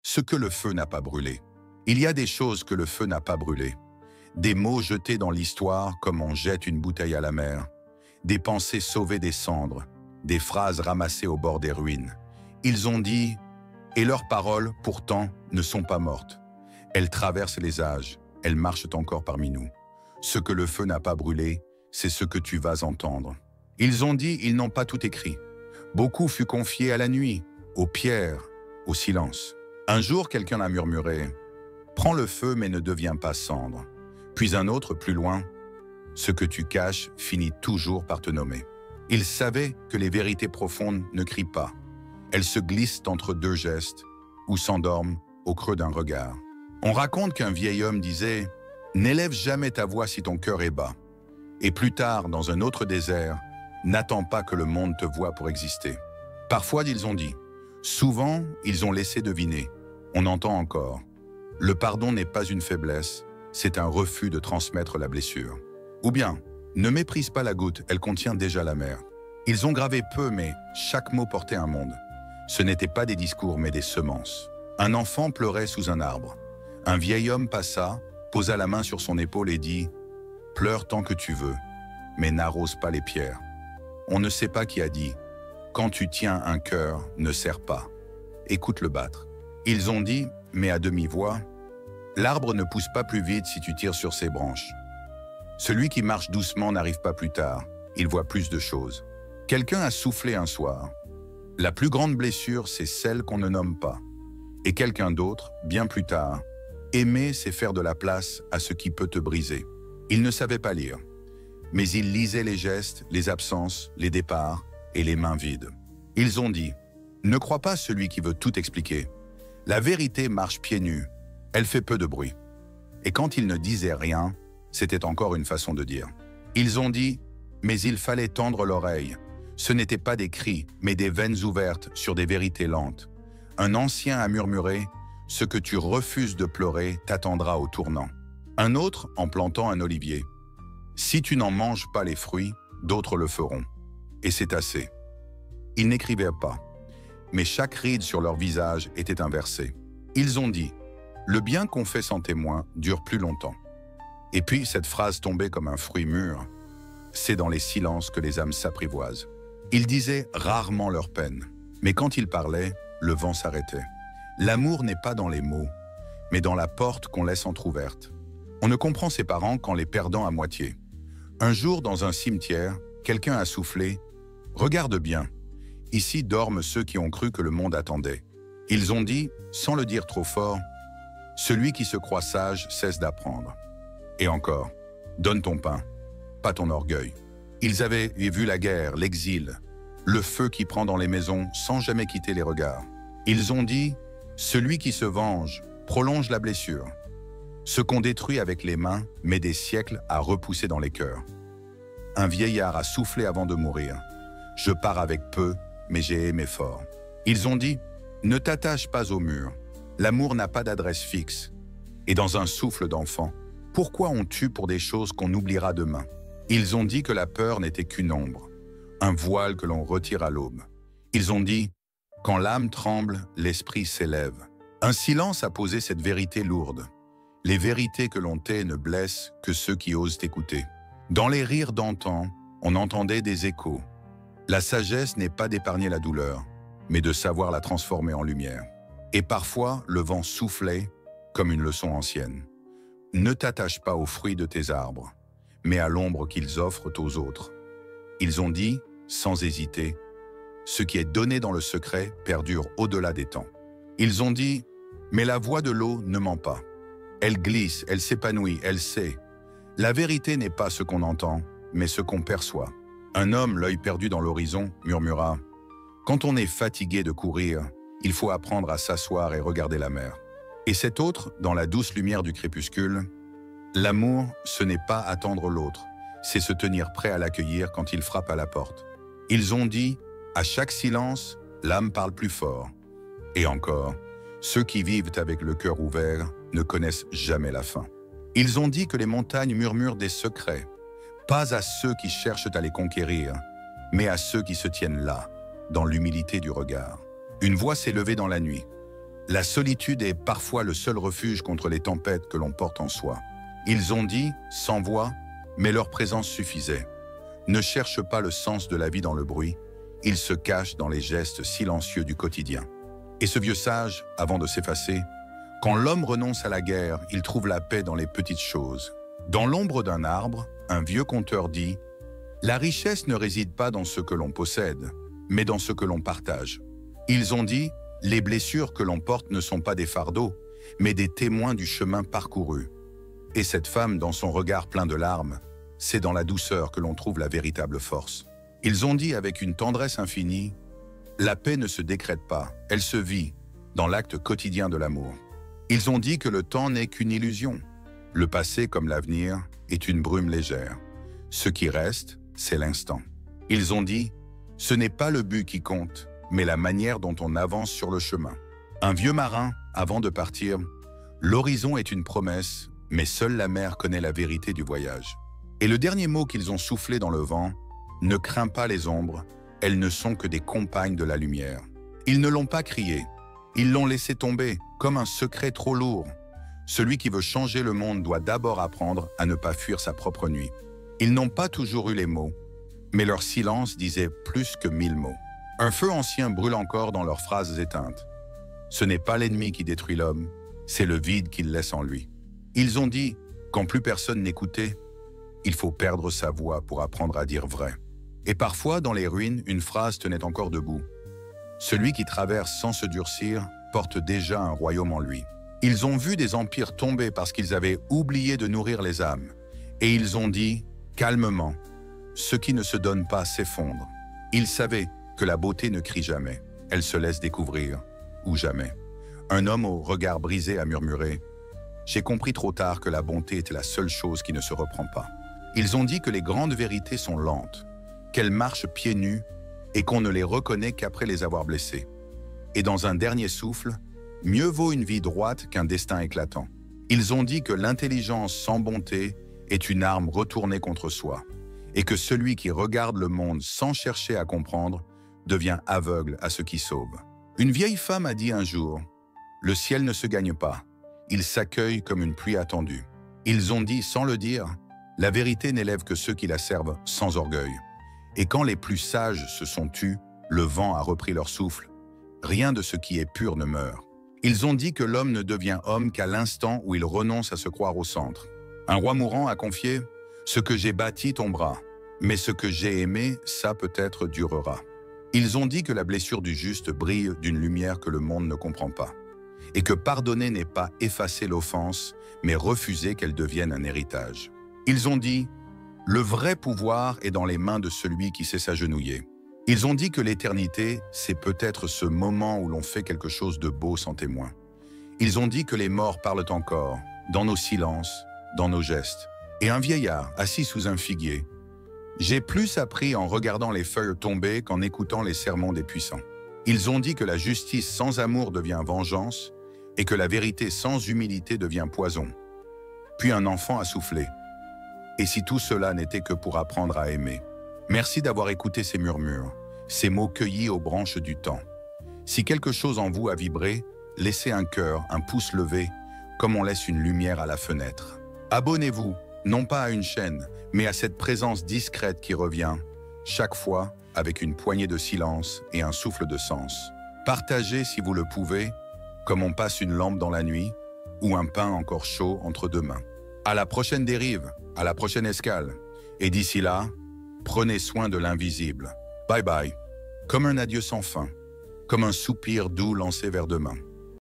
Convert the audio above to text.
Ce que le feu n'a pas brûlé. Il y a des choses que le feu n'a pas brûlées. Des mots jetés dans l'histoire comme on jette une bouteille à la mer. Des pensées sauvées des cendres. Des phrases ramassées au bord des ruines. Ils ont dit, et leurs paroles, pourtant, ne sont pas mortes. Elles traversent les âges, elles marchent encore parmi nous. Ce que le feu n'a pas brûlé, c'est ce que tu vas entendre. Ils ont dit, ils n'ont pas tout écrit. Beaucoup fut confié à la nuit, aux pierres, au silence. Un jour, quelqu'un a murmuré, « Prends le feu mais ne deviens pas cendre. » Puis un autre, plus loin, « Ce que tu caches finit toujours par te nommer. » Ils savaient que les vérités profondes ne crient pas. Elles se glissent entre deux gestes ou s'endorment au creux d'un regard. On raconte qu'un vieil homme disait « N'élève jamais ta voix si ton cœur est bas. » Et plus tard, dans un autre désert, « N'attends pas que le monde te voie pour exister. » Parfois, ils ont dit. Souvent, ils ont laissé deviner. On entend encore. Le pardon n'est pas une faiblesse, c'est un refus de transmettre la blessure. Ou bien, ne méprise pas la goutte, elle contient déjà la mer. Ils ont gravé peu, mais chaque mot portait un monde. Ce n'étaient pas des discours, mais des semences. Un enfant pleurait sous un arbre. Un vieil homme passa, posa la main sur son épaule et dit « Pleure tant que tu veux, mais n'arrose pas les pierres. » On ne sait pas qui a dit « Quand tu tiens un cœur, ne serre pas. Écoute-le battre. » Ils ont dit, mais à demi-voix, « L'arbre ne pousse pas plus vite si tu tires sur ses branches. Celui qui marche doucement n'arrive pas plus tard, il voit plus de choses. » Quelqu'un a soufflé un soir. La plus grande blessure, c'est celle qu'on ne nomme pas. Et quelqu'un d'autre, bien plus tard, aimer, c'est faire de la place à ce qui peut te briser. Il ne savait pas lire, mais il lisait les gestes, les absences, les départs et les mains vides. Ils ont dit, ne crois pas celui qui veut tout expliquer. La vérité marche pieds nus, elle fait peu de bruit. Et quand ils ne disaient rien, c'était encore une façon de dire. Ils ont dit, mais il fallait tendre l'oreille. Ce n'étaient pas des cris, mais des veines ouvertes sur des vérités lentes. Un ancien a murmuré, « Ce que tu refuses de pleurer t'attendra au tournant. » Un autre en plantant un olivier. « Si tu n'en manges pas les fruits, d'autres le feront. » Et c'est assez. Ils n'écrivaient pas, mais chaque ride sur leur visage était inversée. Ils ont dit, « Le bien qu'on fait sans témoin dure plus longtemps. » Et puis cette phrase tombait comme un fruit mûr. C'est dans les silences que les âmes s'apprivoisent. Ils disaient rarement leur peine, mais quand ils parlaient, le vent s'arrêtait. L'amour n'est pas dans les mots, mais dans la porte qu'on laisse entr'ouverte. On ne comprend ses parents qu'en les perdant à moitié. Un jour, dans un cimetière, quelqu'un a soufflé « Regarde bien, ici dorment ceux qui ont cru que le monde attendait. » Ils ont dit, sans le dire trop fort, « Celui qui se croit sage cesse d'apprendre. » Et encore, « Donne ton pain, pas ton orgueil. » Ils avaient vu la guerre, l'exil, le feu qui prend dans les maisons sans jamais quitter les regards. Ils ont dit, celui qui se venge prolonge la blessure. Ce qu'on détruit avec les mains met des siècles à repousser dans les cœurs. Un vieillard a soufflé avant de mourir. Je pars avec peu, mais j'ai aimé fort. Ils ont dit, ne t'attache pas au mur. L'amour n'a pas d'adresse fixe. Et dans un souffle d'enfant, pourquoi on tue pour des choses qu'on oubliera demain? Ils ont dit que la peur n'était qu'une ombre, un voile que l'on retire à l'aube. Ils ont dit, quand l'âme tremble, l'esprit s'élève. Un silence a posé cette vérité lourde. Les vérités que l'on tait ne blessent que ceux qui osent écouter. Dans les rires d'antan, on entendait des échos. La sagesse n'est pas d'épargner la douleur, mais de savoir la transformer en lumière. Et parfois, le vent soufflait comme une leçon ancienne. Ne t'attache pas aux fruits de tes arbres, mais à l'ombre qu'ils offrent aux autres. Ils ont dit, sans hésiter, ce qui est donné dans le secret perdure au-delà des temps. Ils ont dit, mais la voix de l'eau ne ment pas. Elle glisse, elle s'épanouit, elle sait. La vérité n'est pas ce qu'on entend, mais ce qu'on perçoit. Un homme, l'œil perdu dans l'horizon, murmura, quand on est fatigué de courir, il faut apprendre à s'asseoir et regarder la mer. Et cet autre, dans la douce lumière du crépuscule, l'amour, ce n'est pas attendre l'autre, c'est se tenir prêt à l'accueillir quand il frappe à la porte. Ils ont dit, à chaque silence, l'âme parle plus fort. Et encore, ceux qui vivent avec le cœur ouvert ne connaissent jamais la fin. Ils ont dit que les montagnes murmurent des secrets, pas à ceux qui cherchent à les conquérir, mais à ceux qui se tiennent là, dans l'humilité du regard. Une voix s'est levée dans la nuit. La solitude est parfois le seul refuge contre les tempêtes que l'on porte en soi. Ils ont dit, sans voix, mais leur présence suffisait. Ne cherche pas le sens de la vie dans le bruit, il se cache dans les gestes silencieux du quotidien. Et ce vieux sage, avant de s'effacer, quand l'homme renonce à la guerre, il trouve la paix dans les petites choses. Dans l'ombre d'un arbre, un vieux conteur dit « La richesse ne réside pas dans ce que l'on possède, mais dans ce que l'on partage. » Ils ont dit « Les blessures que l'on porte ne sont pas des fardeaux, mais des témoins du chemin parcouru. » Et cette femme, dans son regard plein de larmes, c'est dans la douceur que l'on trouve la véritable force. Ils ont dit avec une tendresse infinie « La paix ne se décrète pas, elle se vit dans l'acte quotidien de l'amour. » Ils ont dit que le temps n'est qu'une illusion. Le passé comme l'avenir est une brume légère. Ce qui reste, c'est l'instant. Ils ont dit « Ce n'est pas le but qui compte, mais la manière dont on avance sur le chemin. » Un vieux marin, avant de partir, « L'horizon est une promesse, mais seule la mer connaît la vérité du voyage. » Et le dernier mot qu'ils ont soufflé dans le vent, « Ne crains pas les ombres, elles ne sont que des compagnes de la lumière. » Ils ne l'ont pas crié, ils l'ont laissé tomber, comme un secret trop lourd. Celui qui veut changer le monde doit d'abord apprendre à ne pas fuir sa propre nuit. Ils n'ont pas toujours eu les mots, mais leur silence disait plus que 1000 mots. Un feu ancien brûle encore dans leurs phrases éteintes. Ce n'est pas l'ennemi qui détruit l'homme, c'est le vide qu'il laisse en lui. Ils ont dit, quand plus personne n'écoutait, il faut perdre sa voix pour apprendre à dire vrai. Et parfois, dans les ruines, une phrase tenait encore debout. Celui qui traverse sans se durcir porte déjà un royaume en lui. Ils ont vu des empires tomber parce qu'ils avaient oublié de nourrir les âmes. Et ils ont dit, calmement, ce qui ne se donne pas s'effondre. Ils savaient que la beauté ne crie jamais, elle se laisse découvrir, ou jamais. Un homme au regard brisé a murmuré, j'ai compris trop tard que la bonté était la seule chose qui ne se reprend pas. Ils ont dit que les grandes vérités sont lentes, qu'elles marchent pieds nus et qu'on ne les reconnaît qu'après les avoir blessées. Et dans un dernier souffle, mieux vaut une vie droite qu'un destin éclatant. Ils ont dit que l'intelligence sans bonté est une arme retournée contre soi, et que celui qui regarde le monde sans chercher à comprendre devient aveugle à ce qui sauve. Une vieille femme a dit un jour, « Le ciel ne se gagne pas, il s'accueille comme une pluie attendue. » Ils ont dit sans le dire, « La vérité n'élève que ceux qui la servent sans orgueil. » Et quand les plus sages se sont tus, le vent a repris leur souffle. Rien de ce qui est pur ne meurt. Ils ont dit que l'homme ne devient homme qu'à l'instant où il renonce à se croire au centre. Un roi mourant a confié « Ce que j'ai bâti tombera, mais ce que j'ai aimé, ça peut-être durera. » Ils ont dit que la blessure du juste brille d'une lumière que le monde ne comprend pas, et que pardonner n'est pas effacer l'offense, mais refuser qu'elle devienne un héritage. Ils ont dit « Le vrai pouvoir est dans les mains de celui qui sait s'agenouiller. » Ils ont dit que l'éternité, c'est peut-être ce moment où l'on fait quelque chose de beau sans témoin. Ils ont dit que les morts parlent encore, dans nos silences, dans nos gestes. Et un vieillard, assis sous un figuier, « J'ai plus appris en regardant les feuilles tomber qu'en écoutant les sermons des puissants. » Ils ont dit que la justice sans amour devient vengeance et que la vérité sans humilité devient poison. Puis un enfant a soufflé. Et si tout cela n'était que pour apprendre à aimer? Merci d'avoir écouté ces murmures, ces mots cueillis aux branches du temps. Si quelque chose en vous a vibré, laissez un cœur, un pouce levé, comme on laisse une lumière à la fenêtre. Abonnez-vous, non pas à une chaîne, mais à cette présence discrète qui revient, chaque fois avec une poignée de silence et un souffle de sens. Partagez si vous le pouvez, comme on passe une lampe dans la nuit, ou un pain encore chaud entre deux mains. À la prochaine dérive, à la prochaine escale, et d'ici là, prenez soin de l'invisible. Bye bye. Comme un adieu sans fin, comme un soupir doux lancé vers demain.